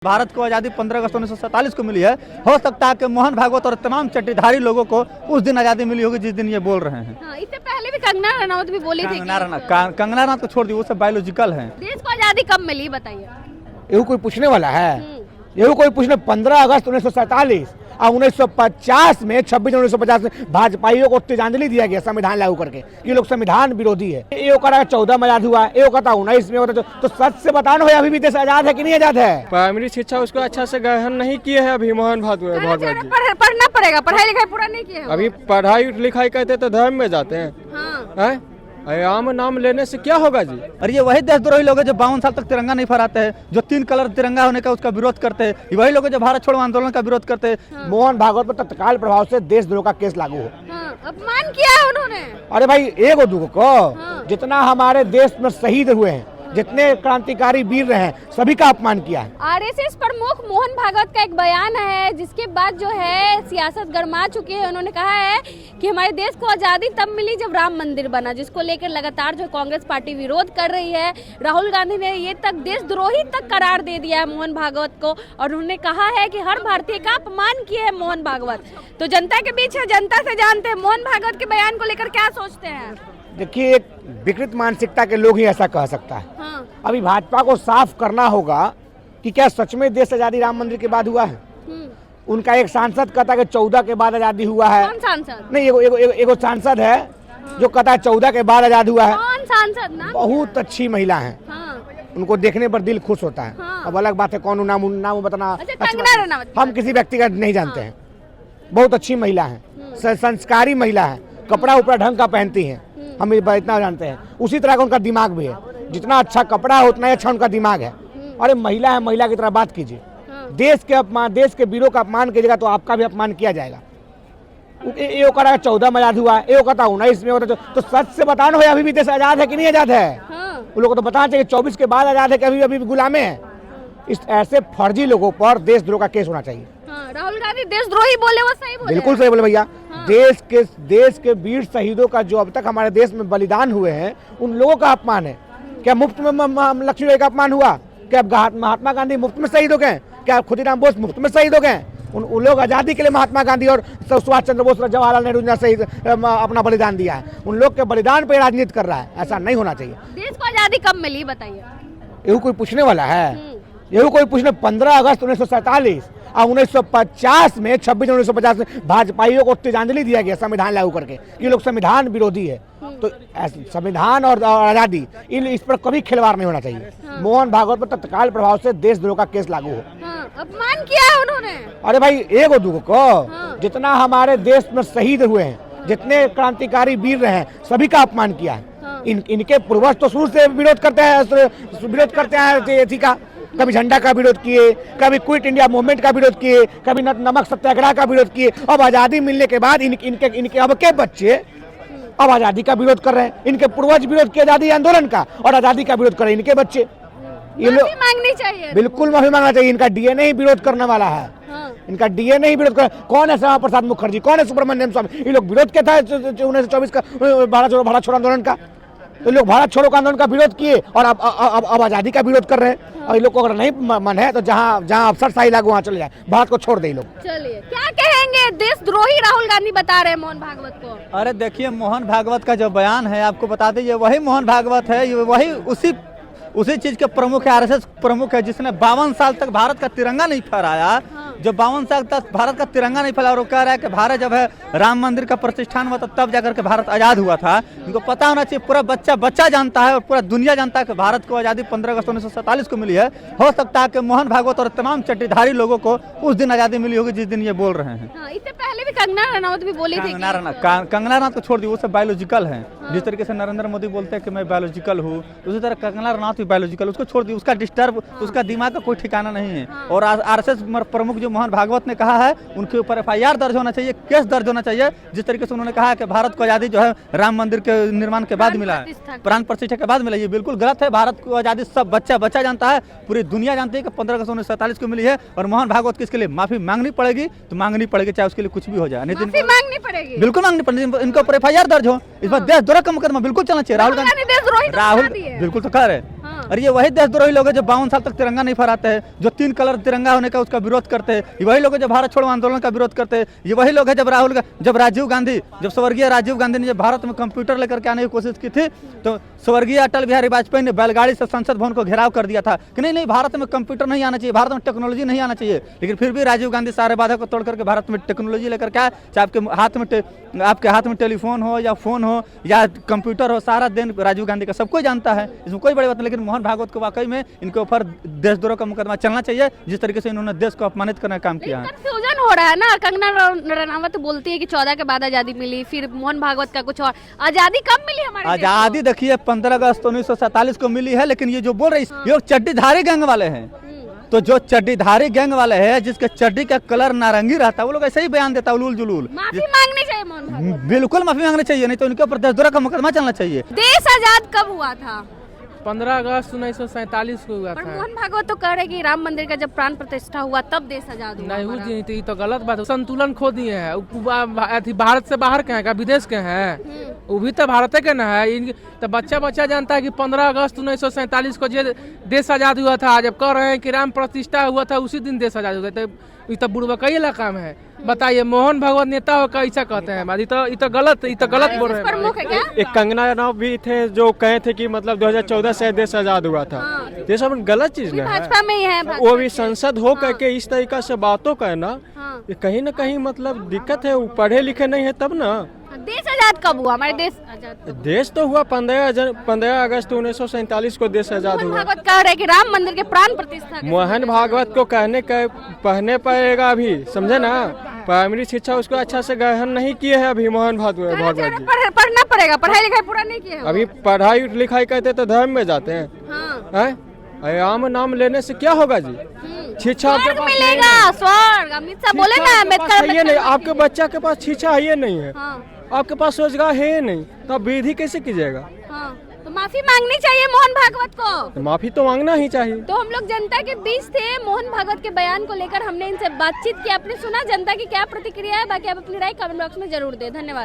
भारत को आज़ादी 15 अगस्त 1947 को मिली है। हो सकता है कि मोहन भागवत और तमाम चट्टीधारी लोगों को उस दिन आज़ादी मिली होगी जिस दिन ये बोल रहे हैं। हाँ, इससे पहले भी कंगना रनौत भी बोली थी। कंगना रनौत को छोड़ दी, वो सब बायोलॉजिकल है। देश को आज़ादी कब मिली बताइए। ये कोई पूछने वाला है? ये कोई पूछने 15 अगस्त 1947 और 1950 में 26 जनवरी 1950 में भाजपाइयों को तिरंगांजलि दिया गया संविधान लागू करके। ये लोग संविधान विरोधी है। ये करा 14 में आजाद हुआ, ये कहता 19 में होता। तो सच से बताना हो अभी भी देश आजाद है कि नहीं आजाद है? प्राइमरी शिक्षा उसको अच्छा से ग्रहण नहीं किए है अभी मोहन भागवत जी। पढ़ना पड़ेगा, पढ़ाई लिखाई पूरा नहीं किया है। अभी पढ़ाई लिखाई करते तो धर्म में जाते हैं। हाँ। आम नाम लेने से क्या होगा जी? और ये वही देशद्रोही लोग हैं जो 52 साल तक तिरंगा नहीं फहराते हैं, जो 3 कलर तिरंगा होने का उसका विरोध करते हैं। ये वही लोग हैं जो भारत छोड़ो आंदोलन का विरोध करते हैं। मोहन भागवत पर तत्काल प्रभाव से देशद्रोह का केस लागू हो। अपमान किया है उन्होंने। अरे भाई एक दूगो को जितना हमारे देश में शहीद हुए हैं, जितने क्रांतिकारी वीर रहे हैं, सभी का अपमान किया है। आरएसएस प्रमुख मोहन भागवत का एक बयान है जिसके बाद जो है सियासत गर्मा चुकी है। उन्होंने कहा है कि हमारे देश को आजादी तब मिली जब राम मंदिर बना, जिसको लेकर लगातार जो कांग्रेस पार्टी विरोध कर रही है। राहुल गांधी ने ये तक देशद्रोही तक करार दे दिया है मोहन भागवत को, और उन्होंने कहा है कि हर भारतीय का अपमान किए है मोहन भागवत। तो जनता के बीच है, जनता से जानते हैं मोहन भागवत के बयान को लेकर क्या सोचते हैं। देखिए, एक विकृत मानसिकता के लोग ही ऐसा कह सकता है। अभी भाजपा को साफ करना होगा कि क्या सच में देश आजादी राम मंदिर के बाद हुआ है। उनका एक सांसद कहता है कि 14 के बाद आजादी हुआ है। कौन सांसद? नहीं, एगो सांसद है जो कहता है 14 के बाद आजाद हुआ है। कौन सांसद? ना बहुत अच्छी महिला है। उनको देखने पर दिल खुश होता है। अब अलग बात है कौन नाम बताना। हम किसी व्यक्ति का नहीं जानते हैं। बहुत अच्छी महिला है, संस्कारी महिला है, कपड़ा उपड़ा ढंग का पहनती है, हम इतना जानते हैं। उसी तरह का उनका दिमाग भी है, जितना अच्छा कपड़ा है उतना अच्छा उनका दिमाग है। अरे महिला है, महिला की तरह बात कीजिए। देश के अपमान, देश के वीरों का अपमान कीजिएगा तो आपका भी अपमान किया जाएगा। ये करा 14 में आजाद हुआ, ये कहता 19 में होता। तो सच से बताना हो अभी भी देश आजाद है कि नहीं आजाद है? उन लोगों को तो बताना चाहिए 24 के बाद आजाद है कि अभी गुलामे हैं। इस ऐसे फर्जी लोगों पर देशद्रोह का केस होना चाहिए। राहुल गांधी देशद्रोही बोले, वो सही बोले। बिल्कुल सही बोले भैया। देश के वीर शहीदों का जो अब तक हमारे देश में बलिदान हुए हैं, उन लोगों का अपमान है। क्या मुफ्त में लक्ष्मीबाई का अपमान हुआ? क्या महात्मा गांधी मुफ्त में शहीद हो गए? क्या खुदीराम बोस मुफ्त में शहीद हो गए? उन लोग आजादी के लिए महात्मा गांधी और सुभाष चंद्र बोस, जवाहरलाल नेहरू ने शहीद अपना बलिदान दिया है। उन लोग के बलिदान पर राजनीति कर रहा है, ऐसा नहीं होना चाहिए। देश को आजादी कब मिली बताइए। ये कोई पूछने वाला है? ये कोई पूछने 15 अगस्त 1947 और 1950 में 26 जनवरी 1950 में भाजपाइयों को तिरंगांजलि दिया गया संविधान लागू करके। ये लोग संविधान विरोधी है। तो संविधान और आजादी इस पर कभी खिलवाड़ नहीं होना चाहिए। मोहन भागवत पर तत्काल प्रभाव से देशद्रोह का केस लागू हो। अपमान किया है उन्होंने। अरे भाई एक दूगो को जितना हमारे देश में शहीद हुए हैं, जितने क्रांतिकारी वीर रहे हैं, सभी का अपमान किया है। इनके पूर्वज तो शुरू से विरोध करते हैं थी का। कभी झंडा का विरोध किए, कभी क्विट इंडिया मूवमेंट का विरोध किए, कभी नमक सत्याग्रह का विरोध किए। अब आजादी मिलने के बाद इनके अब के बच्चे अब आजादी का विरोध कर रहे हैं। इनके पूर्वज विरोध किए आजादी आंदोलन का, और आजादी का विरोध कर रहे हैं इनके बच्चे। ये लोग मांगनी चाहिए, बिल्कुल माफी मांगना चाहिए। इनका डीएनए ही विरोध करने वाला है। इनका डीएनए ही विरोध कर। कौन है श्यामा प्रसाद मुखर्जी, कौन है सुब्रमण्यम स्वामी? ये लोग विरोध किया था 1924 का भारत छोड़ो आंदोलन का। तो लोग भारत छोड़ो आंदोलन का विरोध किए और अब आजादी का विरोध कर रहे हैं। और ये लोग को अगर नहीं मन है तो जहाँ अफसरशाही लागू वहाँ चले जाए, भारत को छोड़ दे लोग। चलिए, क्या कहेंगे देशद्रोही राहुल गांधी बता रहे हैं मोहन भागवत को। अरे देखिए, मोहन भागवत का जो बयान है आपको बता दें, ये वही मोहन भागवत है, ये वही उसी चीज के प्रमुख है, आरएसएस प्रमुख है, जिसने 52 साल तक भारत का तिरंगा नहीं फहराया। जो 52 साल तक भारत का तिरंगा नहीं फैला, और वो कह रहा है कि भारत जब है राम मंदिर का प्रतिष्ठान हुआ तब जाकर के भारत आजाद हुआ था। इनको पता होना चाहिए, पूरा बच्चा जानता है और पूरा दुनिया जानता है कि भारत को आजादी 15 अगस्त 1947 को मिली है। हो सकता है कि मोहन भागवत और तमाम चट्टीधारी लोगों को उस दिन आजादी मिली होगी जिस दिन ये बोल रहे हैं। इससे पहले भी कंगना रनौत भी बोली थी। कंगना रनौत को छोड़ दी, वो सब बायोलॉजिकल है। जिस तरीके से नरेंद्र मोदी बोलते हैं कि मैं बायोलॉजिकल हूँ, उसी तरह कंगना रनौत भी बायोलॉजिकल, उसको छोड़ दी। उसका डिस्टर्ब, उसका दिमाग का कोई ठिकाना नहीं है। और आरएसएस प्रमुख जो मोहन भागवत ने कहा है, उनके ऊपर एफआईआर दर्ज होना चाहिए, केस दर्ज होना चाहिए। जिस तरीके से उन्होंने कहा कि भारत को आजादी जो है राम मंदिर के निर्माण के बाद मिला है, प्राण प्रतिष्ठा के बाद मिला, ये बिल्कुल गलत है। भारत को आजादी सब बच्चा जानता है, पूरी दुनिया जानती है कि 15 अगस्त 1947 को मिली है। और मोहन भागवत की इसके लिए माफी मांगनी पड़ेगी, तो मांगनी पड़ेगी, चाहे उसके लिए कुछ भी हो जाए। माफी मांगनी पड़ेगी, बिल्कुल मांगनी पड़ेगी। इनके ऊपर एफआईआर दर्ज हो, इस बार देशद्रोह का मुकदमा बिल्कुल चलना चाहिए। राहुल बिल्कुल तो कह रहे और ये वही देशद्रोही लोग हैं जो 52 साल तक तिरंगा नहीं फहराते हैं, जो 3 कलर तिरंगा होने का उसका विरोध करते हैं। ये वही लोग हैं जो भारत छोड़ो आंदोलन का विरोध करते हैं। ये वही लोग हैं जब राजीव गांधी, जब स्वर्गीय राजीव गांधी ने जब भारत में कंप्यूटर लेकर के आने की कोशिश की थी, तो स्वर्गीय अटल बिहारी वाजपेयी ने बैलगाड़ी से संसद भवन को घेराव कर दिया था कि नहीं भारत में कंप्यूटर नहीं आना चाहिए, भारत में टेक्नोलॉजी नहीं आना चाहिए। लेकिन फिर भी राजीव गांधी सारे बाधा को तोड़ करके भारत में टेक्नोलॉजी लेकर के आए। चाहे आपके हाथ में टेलीफोन हो या फोन हो या कंप्यूटर हो, सारा दिन राजीव गांधी का सबको जानता है, इसमें कोई बड़ी बात नहीं। लेकिन मोहन भागवत को वाकई में इनके ऊपर देशद्रोह का मुकदमा चलना चाहिए, जिस तरीके से इन्होंने देश को अपमानित करने का काम किया है। कंफ्यूजन हो रहा है ना, कंगना रनावत बोलती है कि 14 के बाद आजादी मिली, फिर मोहन भागवत का कुछ और। आजादी कब मिली हमारे? आजादी देखिए 15 अगस्त 1947 को मिली है, लेकिन ये जो बोल रही है ये चड्डीधारी गैंग वाले हैं। तो जो चड्डीधारी गैंग वाले हैं, जिसके चड्डी का कलर नारंगी रहता है, वो लोग ऐसे ही बयान देता है उलूल जुलूल। माफी मांगनी चाहिए मोहन भागवत, बिल्कुल माफी मांगनी चाहिए, नहीं तो उनके ऊपर देशद्रोह का मुकदमा चलना चाहिए। देश आजाद कब हुआ था? 15 अगस्त 1947 को हुआ पर था। मोहन भागवत तो कह रहे कि राम मंदिर का जब प्राण प्रतिष्ठा हुआ तब देश आजाद हुआ। नहीं हुई जी, तो गलत बात है। संतुलन खो दिए हैं। भारत से बाहर के हैं क्या, विदेश के हैं? वो भी तो भारत के ना है। तो बच्चा जानता है कि 15 अगस्त 1947 को देश आजाद हुआ था। जब कह रहे हैं कि राम प्रतिष्ठा हुआ था उसी दिन देश आजाद हुआ था, तो बुड़बकई काम है। बताइए, मोहन भागवत नेता होकर ऐसा कहते हैं? ये तो गलत बोल रहे हैं। एक कंगना रनावत भी थे जो कहे थे कि मतलब 2014 से देश आजाद हुआ था। ये सब गलत चीज ना है। भाजपा में ही है, वो भी संसद हो करके इस तरीका से बातों करना, ये कहीं ना कहीं मतलब दिक्कत है। वो पढ़े लिखे नहीं है तब ना। देश आजाद कब हुआ? हमारे देश आजाद देश तो हुआ 15 अगस्त 1947 को देश आजाद हुआ। भागवत कह रहे कि राम मंदिर के प्राण प्रतिष्ठा। मोहन भागवत को पढ़ने पड़ेगा अभी, समझे ना। प्राइमरी शिक्षा उसको अच्छा से ग्रहण नहीं किए हैं अभी मोहन भागवत जी। पढ़ना पड़ेगा, पढ़ाई लिखाई पूरा नहीं किया। अभी पढ़ाई लिखाई करते तो धर्म में जाते हैं। राम नाम लेने से क्या होगा जी? शिक्षा मिलेगा, स्वर्ग। अमित शाह बोले ना, अम्बेडकर ये नहीं, आपके बच्चा के पास शिक्षा है नहीं है, आपके पास रोजगार है नहीं, तो आप विधि कैसे कीजिएगा? तो माफी मांगनी चाहिए मोहन भागवत को। तो माफी तो मांगना ही चाहिए। तो हम लोग जनता के बीच थे, मोहन भागवत के बयान को लेकर हमने इनसे बातचीत की। आपने सुना जनता की क्या प्रतिक्रिया है? बाकी आप अपनी राय कमेंट बॉक्स में जरूर दें। धन्यवाद।